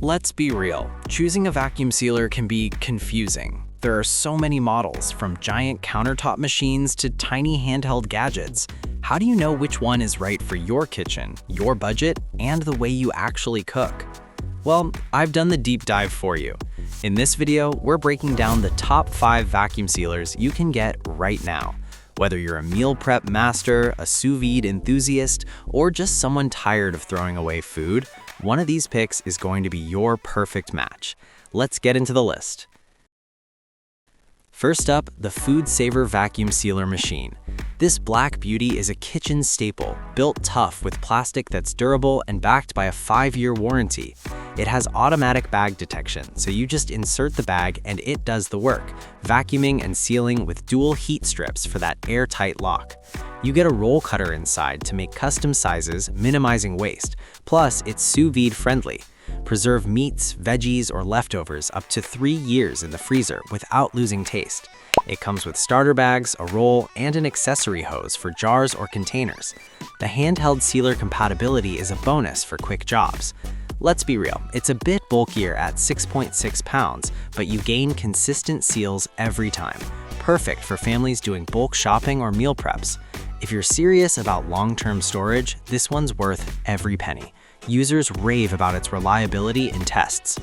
Let's be real, choosing a vacuum sealer can be confusing. There are so many models, from giant countertop machines to tiny handheld gadgets. How do you know which one is right for your kitchen, your budget, and the way you actually cook? Well, I've done the deep dive for you. In this video, we're breaking down the top 5 vacuum sealers you can get right now. Whether you're a meal prep master, a sous vide enthusiast, or just someone tired of throwing away food, one of these picks is going to be your perfect match. Let's get into the list. First up, the FoodSaver vacuum sealer machine. This black beauty is a kitchen staple, built tough with plastic that's durable and backed by a 5-year warranty. It has automatic bag detection, so you just insert the bag and it does the work, vacuuming and sealing with dual heat strips for that airtight lock. You get a roll cutter inside to make custom sizes, minimizing waste. Plus, it's sous vide friendly. Preserve meats, veggies, or leftovers up to 3 years in the freezer without losing taste. It comes with starter bags, a roll, and an accessory hose for jars or containers. The handheld sealer compatibility is a bonus for quick jobs. Let's be real, it's a bit bulkier at 6.6 pounds, but you gain consistent seals every time. Perfect for families doing bulk shopping or meal preps. If you're serious about long-term storage, this one's worth every penny. Users rave about its reliability in tests.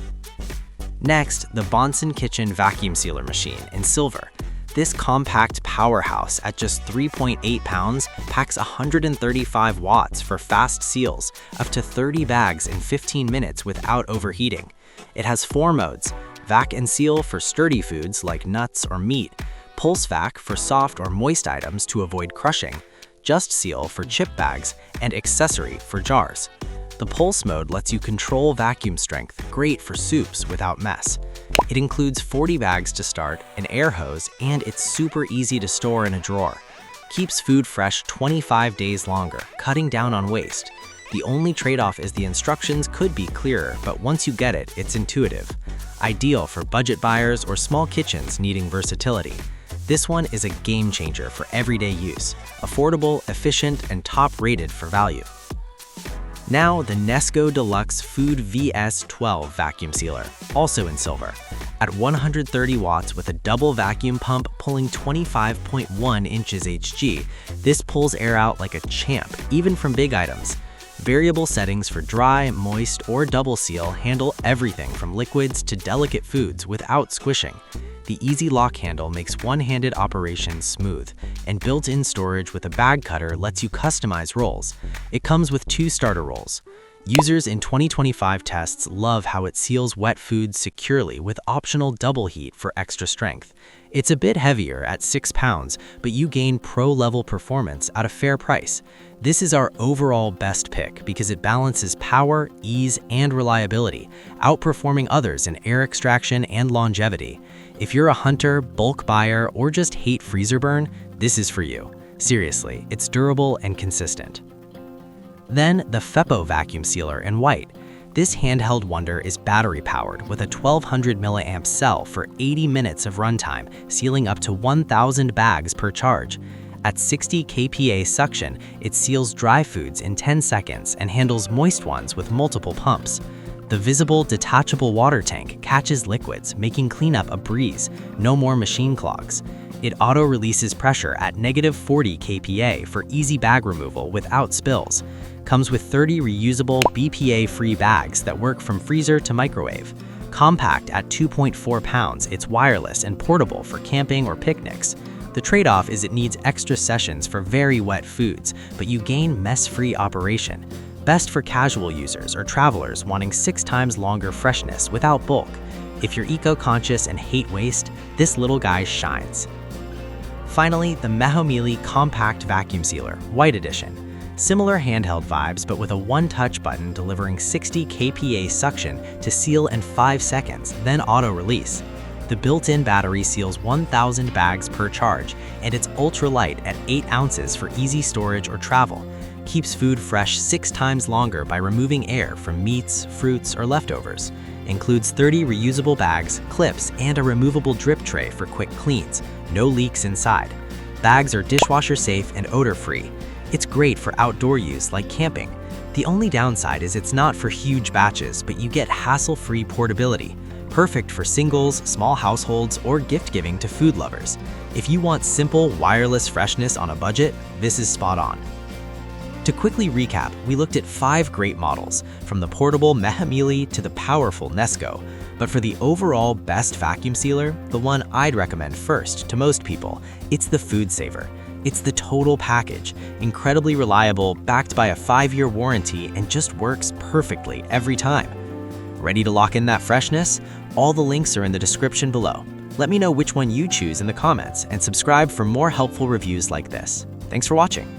Next, the Bonsenkitchen vacuum sealer machine in silver. This compact powerhouse at just 3.8 pounds packs 135 watts for fast seals, up to 30 bags in 15 minutes without overheating. It has 4 modes: vac and seal for sturdy foods like nuts or meat, pulse vac for soft or moist items to avoid crushing, just seal for chip bags, and accessory for jars. The pulse mode lets you control vacuum strength, great for soups without mess. It includes 40 bags to start, an air hose, and it's super easy to store in a drawer. Keeps food fresh 25 days longer, cutting down on waste. The only trade-off is the instructions could be clearer, but once you get it, it's intuitive. Ideal for budget buyers or small kitchens needing versatility. This one is a game changer for everyday use. Affordable, efficient, and top-rated for value. Now, the Nesco Deluxe Food VS12 vacuum sealer, also in silver. At 130 watts with a double vacuum pump pulling 25.1 inches Hg, this pulls air out like a champ, even from big items. Variable settings for dry, moist, or double seal handle everything from liquids to delicate foods without squishing. The easy lock handle makes one-handed operation smooth, and built-in storage with a bag cutter lets you customize rolls. It comes with 2 starter rolls. Users in 2025 tests love how it seals wet foods securely with optional double heat for extra strength. It's a bit heavier at 6 pounds, but you gain pro-level performance at a fair price. This is our overall best pick because it balances power, ease, and reliability, outperforming others in air extraction and longevity. If you're a hunter, bulk buyer, or just hate freezer burn, this is for you. Seriously, it's durable and consistent. Then, the FEPPO vacuum sealer in white. This handheld wonder is battery-powered with a 1200 mAh cell for 80 minutes of runtime, sealing up to 1,000 bags per charge. At 60 kPa suction, it seals dry foods in 10 seconds and handles moist ones with multiple pumps. The visible, detachable water tank catches liquids, making cleanup a breeze, no more machine clogs. It auto-releases pressure at -40 kPa for easy bag removal without spills. Comes with 30 reusable, BPA-free bags that work from freezer to microwave. Compact at 2.4 pounds, it's wireless and portable for camping or picnics. The trade-off is it needs extra sessions for very wet foods, but you gain mess-free operation. Best for casual users or travelers wanting 6 times longer freshness without bulk. If you're eco-conscious and hate waste, this little guy shines. Finally, the Mehomeli Compact Vacuum Sealer, White Edition. Similar handheld vibes, but with a one-touch button delivering 60 kPa suction to seal in 5 seconds, then auto-release. The built-in battery seals 1,000 bags per charge, and it's ultra-light at 8 ounces for easy storage or travel. Keeps food fresh 6 times longer by removing air from meats, fruits, or leftovers. Includes 30 reusable bags, clips, and a removable drip tray for quick cleans. No leaks inside. Bags are dishwasher safe and odor-free. It's great for outdoor use like camping. The only downside is it's not for huge batches, but you get hassle-free portability, perfect for singles, small households, or gift-giving to food lovers. If you want simple, wireless freshness on a budget, this is spot on. To quickly recap, we looked at 5 great models, from the portable Mehomeli to the powerful Nesco. But for the overall best vacuum sealer, the one I'd recommend first to most people, it's the FoodSaver. It's the total package, incredibly reliable, backed by a 5-year warranty, and just works perfectly every time. Ready to lock in that freshness? All the links are in the description below. Let me know which one you choose in the comments, and subscribe for more helpful reviews like this. Thanks for watching.